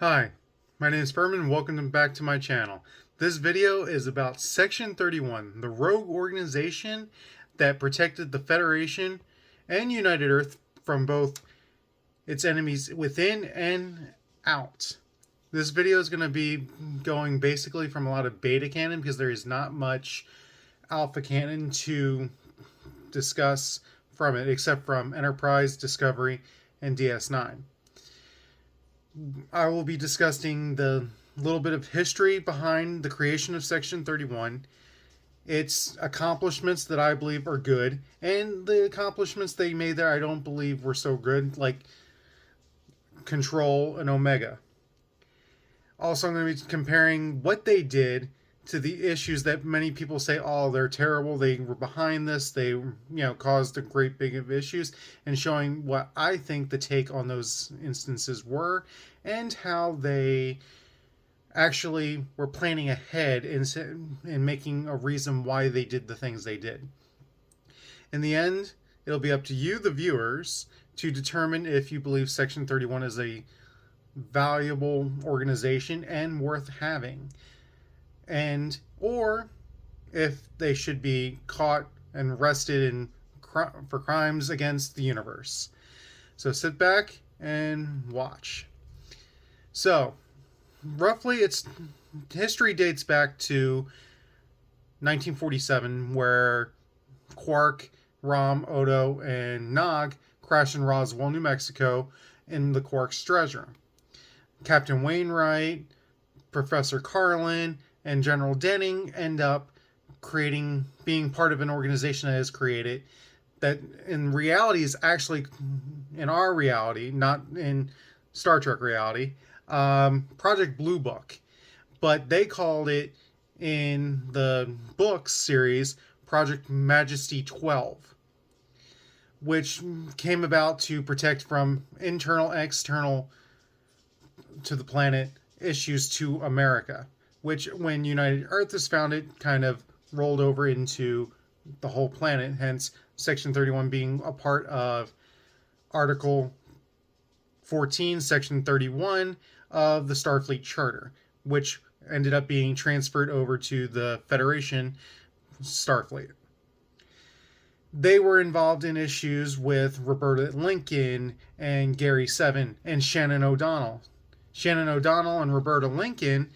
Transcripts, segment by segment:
Hi, my name is Furman. Welcome back to my channel. This video is about Section 31, the rogue organization that protected the Federation and United Earth from both its enemies within and out. This video is going to be going basically from a lot of beta canon because there is not much alpha canon to discuss from it except from Enterprise, Discovery, and DS9. I will be discussing the little bit of history behind the creation of Section 31, its accomplishments that I believe are good, and the accomplishments they made that I don't believe were so good, like Control and Omega. Also, I'm going to be comparing what they did to the issues that many people say, oh, they're terrible, they were behind this, they caused a great big of issues, and showing what I think the take on those instances were and how they actually were planning ahead and making a reason why they did the things they did. In the end, it'll be up to you, the viewers, to determine if you believe Section 31 is a valuable organization and worth having, and or if they should be caught and arrested for crimes against the universe. So sit back and watch. So, roughly, its history dates back to 1947, where Quark, Rom, Odo, and Nog crash in Roswell, New Mexico, in the Quark's treasure. Captain Wainwright, Professor Carlin, and General Denning end up being part of an organization that is created that in reality is actually, in our reality, not in Star Trek reality, Project Blue Book. But they called it in the books series Project Majesty 12, which came about to protect from internal and external to the planet issues to America, which when United Earth was founded kind of rolled over into the whole planet, hence Section 31 being a part of Article 14, Section 31 of the Starfleet Charter, which ended up being transferred over to the Federation Starfleet. They were involved in issues with Roberta Lincoln and Gary Seven and Shannon O'Donnell. Shannon O'Donnell and Roberta Lincoln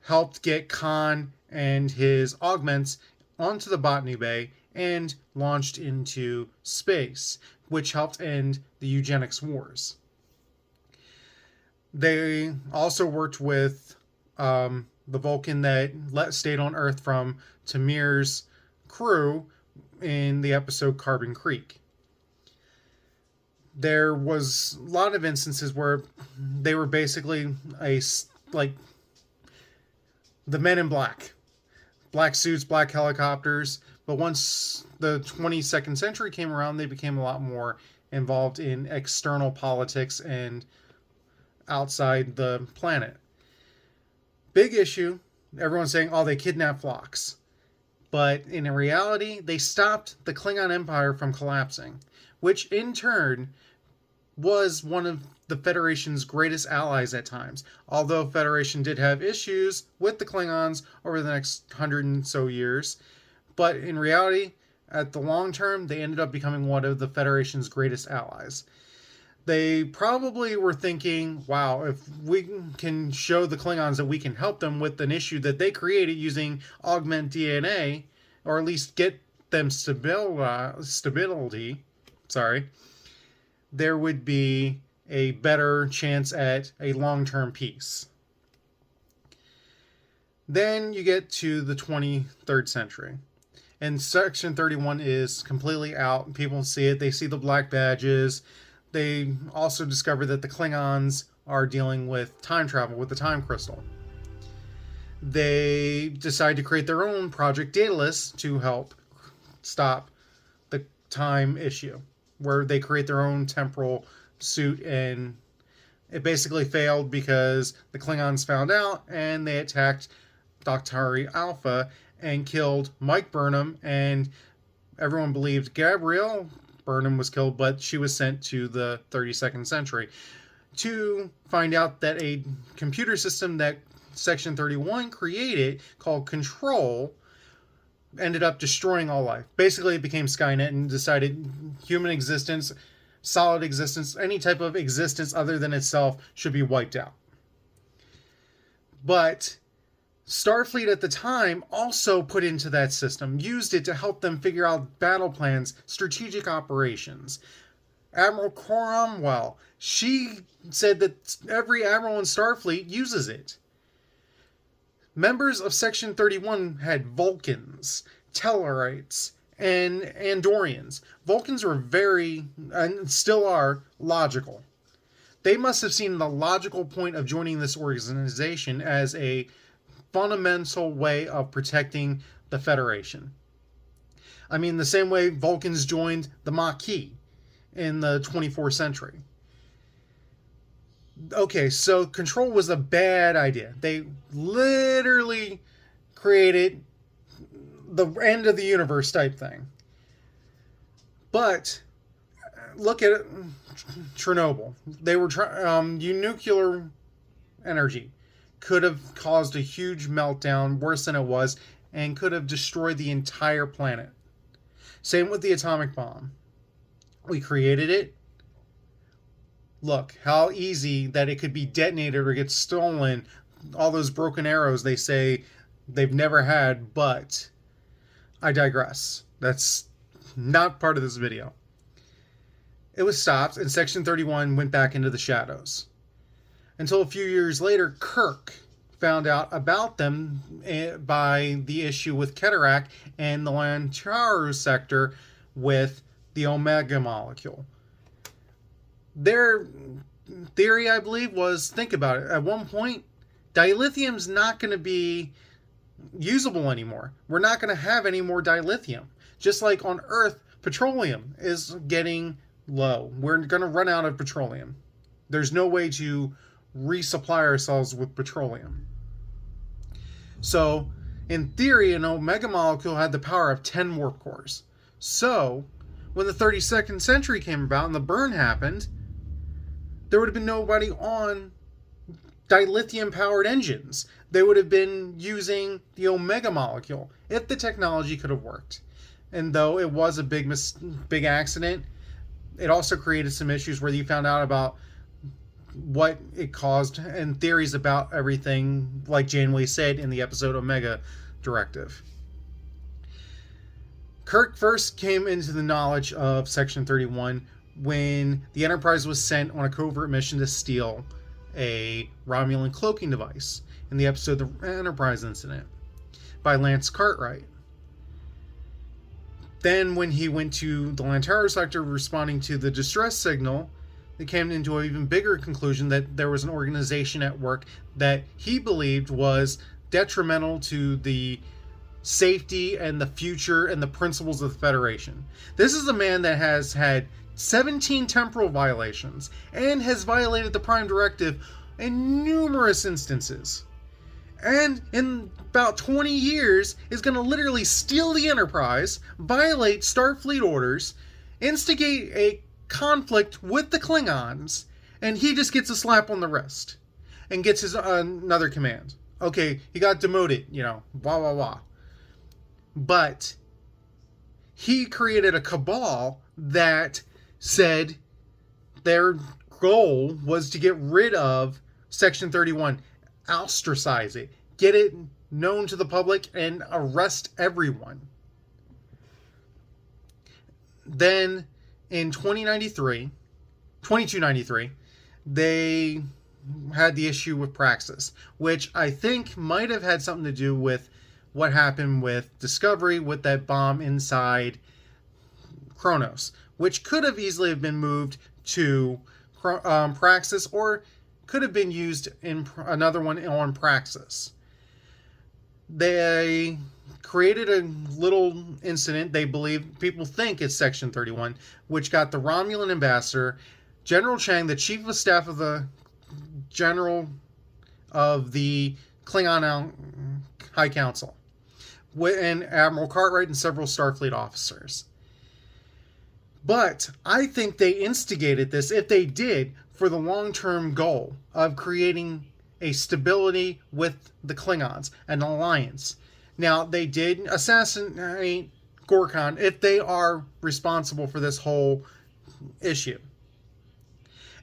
helped get Khan and his augments onto the Botany Bay and launched into space, which helped end the eugenics wars. They also worked with the Vulcan that stayed on Earth from Tamir's crew in the episode Carbon Creek. There was a lot of instances where they were basically like the Men in Black. Black suits, black helicopters. But once the 22nd century came around, they became a lot more involved in external politics and outside the planet. Big issue. Everyone's saying, oh, they kidnapped Phlox. But in reality, they stopped the Klingon Empire from collapsing, which in turn was one of the Federation's greatest allies at times. Although Federation did have issues with the Klingons over the next 100 and so years, but in reality, at the long term, they ended up becoming one of the Federation's greatest allies. They probably were thinking, wow, if we can show the Klingons that we can help them with an issue that they created using augment DNA, or at least get them stability, there would be a better chance at a long-term peace. Then you get to the 23rd century. And Section 31 is completely out. People see it. They see the black badges. They also discover that the Klingons are dealing with time travel with the time crystal. They decide to create their own Project Daedalus to help stop the time issue, where they create their own temporal suit, and it basically failed because the Klingons found out and they attacked Doctari Alpha and killed Mike Burnham, and everyone believed Gabrielle Burnham was killed, but she was sent to the 32nd century to find out that a computer system that Section 31 created called Control ended up destroying all life. Basically, it became Skynet and decided human existence, solid existence, any type of existence other than itself should be wiped out. But Starfleet at the time also put into that system, used it to help them figure out battle plans, strategic operations. Admiral Cromwell, she said that every admiral in Starfleet uses it. Members of Section 31 had Vulcans, Tellarites, and Andorians. Vulcans were very, and still are, logical. They must have seen the logical point of joining this organization as a fundamental way of protecting the Federation. I mean, the same way Vulcans joined the Maquis in the 24th century. Okay, so Control was a bad idea. They literally created the end of the universe type thing. But look at it, Chernobyl. They were nuclear energy could have caused a huge meltdown, worse than it was, and could have destroyed the entire planet. Same with the atomic bomb. We created it. Look how easy that it could be detonated or get stolen. All those broken arrows they say they've never had, but I digress. That's not part of this video. It was stopped, and Section 31 went back into the shadows. Until a few years later, Kirk found out about them by the issue with Keterak and the Lantaru sector with the Omega molecule. Their theory, I believe, was, think about it, at one point, dilithium's not going to be usable anymore. We're not going to have any more dilithium. Just like on Earth, petroleum is getting low. We're going to run out of petroleum. There's no way to resupply ourselves with petroleum. So, in theory, an Omega molecule had the power of 10 warp cores. So, when the 32nd century came about and the burn happened, there would have been nobody on dilithium-powered engines. They would have been using the Omega molecule if the technology could have worked. And though it was a big accident, it also created some issues where you found out about what it caused and theories about everything, like Janeway said in the episode Omega Directive. Kirk first came into the knowledge of Section 31 when the Enterprise was sent on a covert mission to steal a Romulan cloaking device in the episode The Enterprise Incident by Lance Cartwright. Then when he went to the Lantaru sector responding to the distress signal, they came into an even bigger conclusion that there was an organization at work that he believed was detrimental to the safety and the future and the principles of the Federation. This is a man that has had 17 temporal violations and has violated the Prime Directive in numerous instances. And in about 20 years is going to literally steal the Enterprise, violate Starfleet orders, instigate a conflict with the Klingons, and he just gets a slap on the wrist and gets his another command. Okay, he got demoted, blah, blah, blah. But he created a cabal that said their goal was to get rid of Section 31, ostracize it, get it known to the public, and arrest everyone. Then in 2293, they had the issue with Praxis, which I think might have had something to do with what happened with Discovery with that bomb inside Kronos, which could have easily have been moved to Praxis or could have been used in another one on Praxis. They created a little incident, they believe, people think it's Section 31, which got the Romulan ambassador, General Chang, the chief of staff of the general of the Klingon High Council, and Admiral Cartwright and several Starfleet officers. But I think they instigated this, if they did, for the long-term goal of creating a stability with the Klingons, an alliance. Now, they did assassinate Gorkon if they are responsible for this whole issue.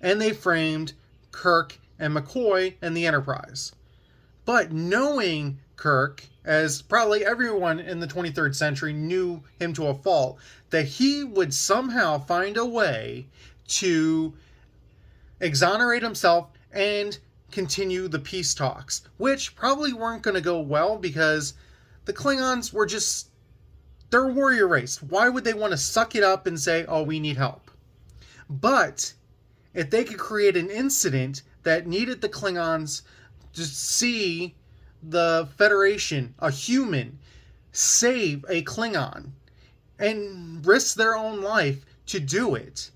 And they framed Kirk and McCoy and the Enterprise. But knowing Kirk, as probably everyone in the 23rd century knew him to a fault, that he would somehow find a way to exonerate himself and continue the peace talks, which probably weren't going to go well because the Klingons were just, they're a warrior race. Why would they want to suck it up and say, oh, we need help? But if they could create an incident that needed the Klingons to see the Federation, a human, save a Klingon and risk their own life to do it,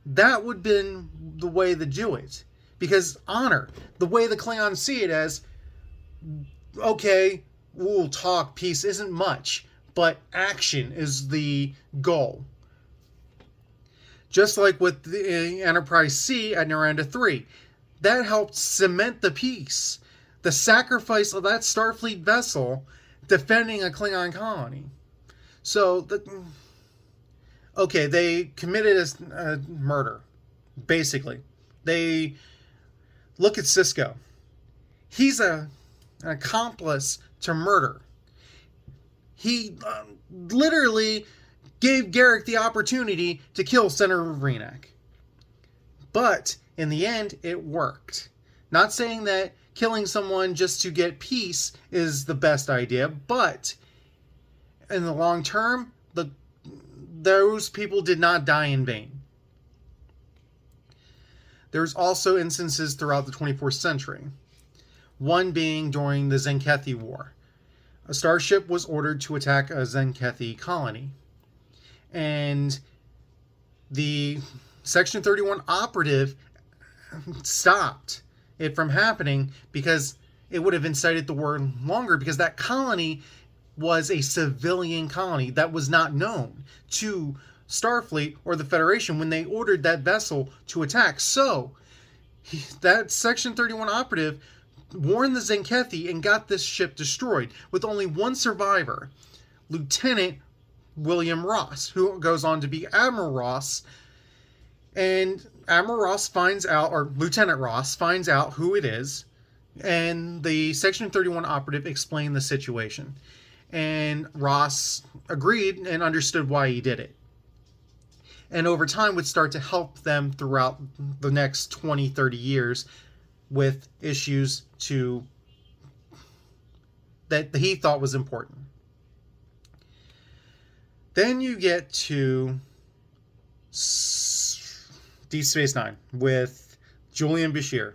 that would have been the way to do it. Because honor, the way the Klingons see it as, okay, we'll talk, peace isn't much, but action is the goal. Just like with the Enterprise C at Naranda 3. That helped cement the peace. The sacrifice of that Starfleet vessel defending a Klingon colony. So, they committed a murder, basically. They look at Sisko. He's an accomplice to murder. He literally gave Garak the opportunity to kill Senator Vreenak. But in the end, it worked. Not saying that killing someone just to get peace is the best idea, but in the long term, those people did not die in vain. There's also instances throughout the 24th century. One being during the Zenkethi War. A starship was ordered to attack a Zenkethi colony. And the Section 31 operative stopped it from happening because it would have incited the war longer, because that colony was a civilian colony that was not known to Starfleet or the Federation when they ordered that vessel to attack. So that Section 31 operative warned the Zenkethi and got this ship destroyed with only one survivor, Lieutenant William Ross, who goes on to be Admiral Ross. And Admiral Ross finds out, or Lieutenant Ross finds out who it is, and the Section 31 operative explained the situation. And Ross agreed and understood why he did it. And over time would start to help them throughout the next 20, 30 years with issues that he thought was important. Then you get to Deep Space Nine with Julian Bashir,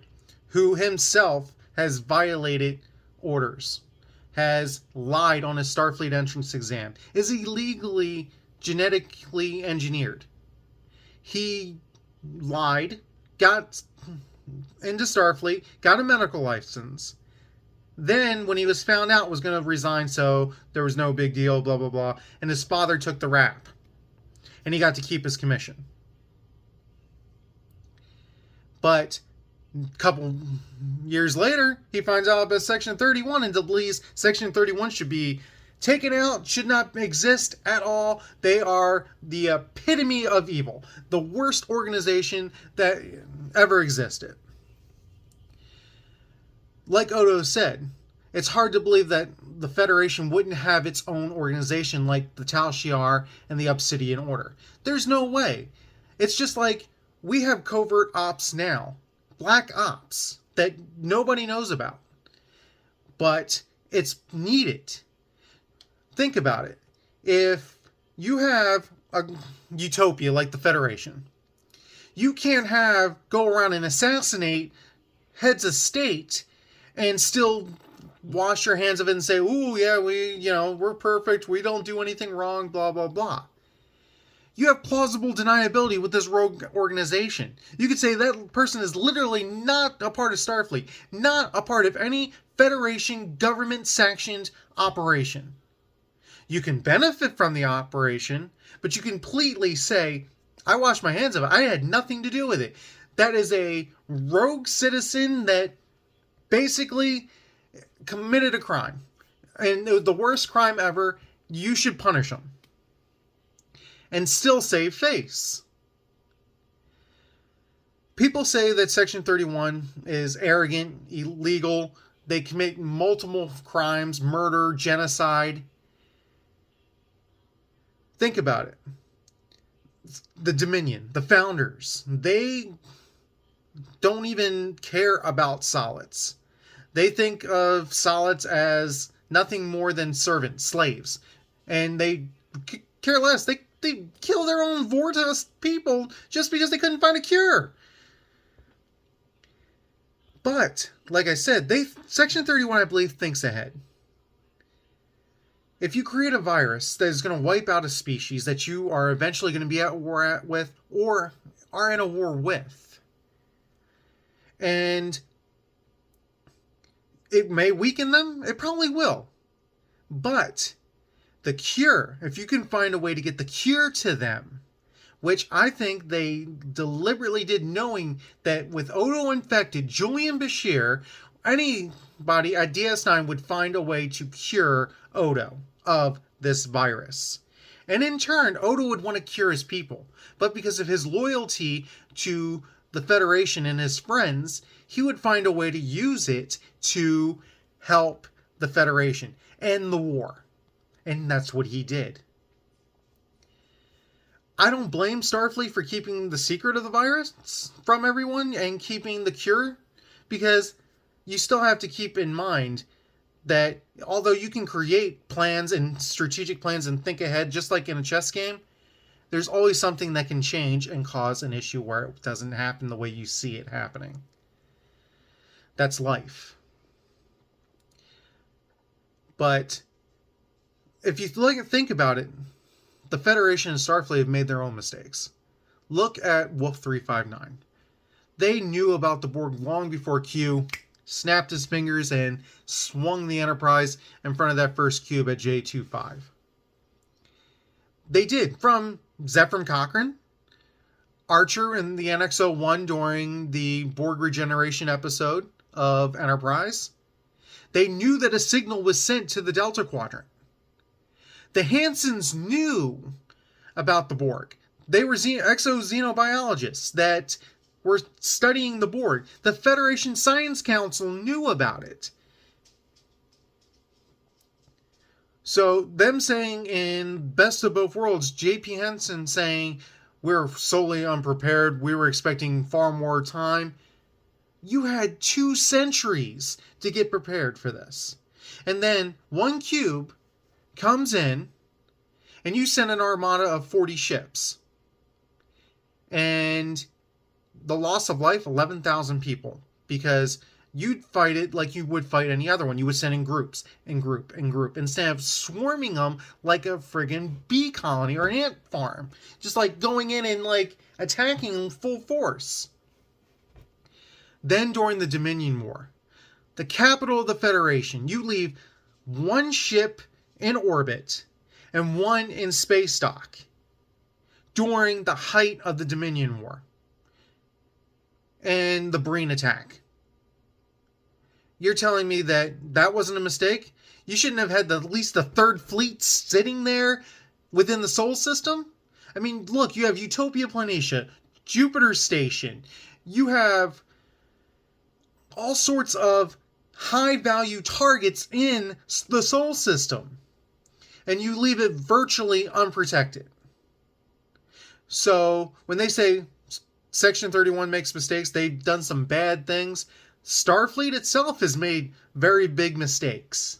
who himself has violated orders, has lied on his Starfleet entrance exam, is illegally genetically engineered. He lied, got into Starfleet, got a medical license. Then, when he was found out, was going to resign, so there was no big deal, blah, blah, blah. And his father took the rap. And he got to keep his commission. But a couple years later, he finds out about Section 31 and believes Section 31 should be taken out, should not exist at all. They are the epitome of evil. The worst organization that ever existed. Like Odo said, it's hard to believe that the Federation wouldn't have its own organization like the Tal Shiar and the Obsidian Order. There's no way. It's just like we have covert ops now. Black ops that nobody knows about. But it's needed. Think about it. If you have a utopia like the Federation, you can't go around and assassinate heads of state and still wash your hands of it and say, ooh, yeah, we're perfect, we don't do anything wrong, blah, blah, blah. You have plausible deniability with this rogue organization. You could say that person is literally not a part of Starfleet, not a part of any Federation government-sanctioned operation. You can benefit from the operation, but you completely say, I washed my hands of it. I had nothing to do with it. That is a rogue citizen that basically committed a crime. And the worst crime ever. You should punish him. And still save face. People say that Section 31 is arrogant, illegal. They commit multiple crimes, murder, genocide. Think about it. The Dominion, the founders, they don't even care about solids. They think of solids as nothing more than servants, slaves. And they care less. They kill their own Vortas people just because they couldn't find a cure. But, like I said, Section 31, I believe, thinks ahead. If you create a virus that is going to wipe out a species that you are eventually going to be at war with or are in a war with, and it may weaken them, it probably will. But the cure, if you can find a way to get the cure to them, which I think they deliberately did, knowing that with Odo infected, Julian Bashir, anybody at DS9 would find a way to cure Odo of this virus. And in turn, Odo would want to cure his people. But because of his loyalty to the Federation and his friends, he would find a way to use it to help the Federation end the war. And that's what he did. I don't blame Starfleet for keeping the secret of the virus from everyone and keeping the cure, because you still have to keep in mind that although you can create plans and strategic plans and think ahead, just like in a chess game, there's always something that can change and cause an issue where it doesn't happen the way you see it happening. That's life. But if you think about it, the Federation and Starfleet have made their own mistakes. Look at Wolf 359. They knew about the Borg long before Q snapped his fingers and swung the Enterprise in front of that first cube at J25. They did, from Zefram Cochrane, Archer in the NX-01 during the Borg regeneration episode of Enterprise. They knew that a signal was sent to the Delta Quadrant. The Hansons knew about the Borg. They were exoxenobiologists that were studying the Borg. The Federation Science Council knew about it. So them saying in Best of Both Worlds, J.P. Henson saying, we're solely unprepared, we were expecting far more time. You had 2 centuries to get prepared for this. And then one cube comes in, and you send an armada of 40 ships. And the loss of life, 11,000 people. Because you'd fight it like you would fight any other one. You would send in groups, and group, and group, instead of swarming them like a friggin' bee colony or an ant farm. Just like going in and like attacking them full force. Then during the Dominion War, the capital of the Federation, you leave one ship in orbit and one in space dock during the height of the Dominion War and the Breen attack. You're telling me that that wasn't a mistake? You shouldn't have had at least the Third Fleet sitting there within the Sol system? I mean, look, you have Utopia Planitia, Jupiter Station, you have all sorts of high-value targets in the Sol system, and you leave it virtually unprotected. So when they say Section 31 makes mistakes, they've done some bad things. Starfleet itself has made very big mistakes.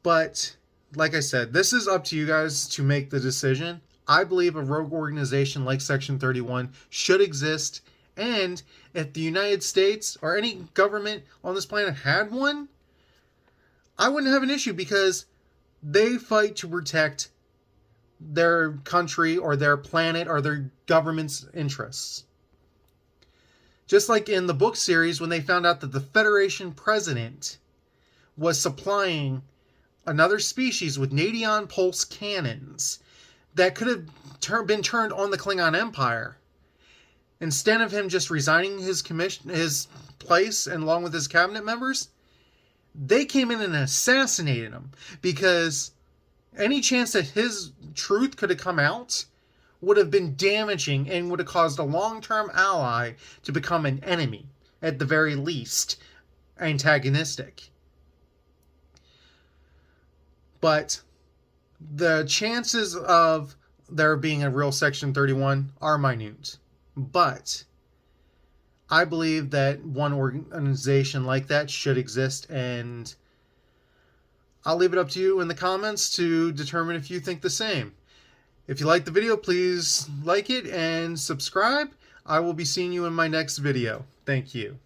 But, like I said, this is up to you guys to make the decision. I believe a rogue organization like Section 31 should exist, and if the United States or any government on this planet had one, I wouldn't have an issue, because they fight to protect their country or their planet or their government's interests. Just like in the book series, when they found out that the Federation president was supplying another species with Nadion pulse cannons that could have been turned on the Klingon Empire, instead of him just resigning his place and along with his cabinet members, they came in and assassinated him, because any chance that his truth could have come out would have been damaging and would have caused a long-term ally to become an enemy, at the very least, antagonistic. But the chances of there being a real Section 31 are minute. But I believe that one organization like that should exist, and I'll leave it up to you in the comments to determine if you think the same. If you like the video, please like it and subscribe. I will be seeing you in my next video. Thank you.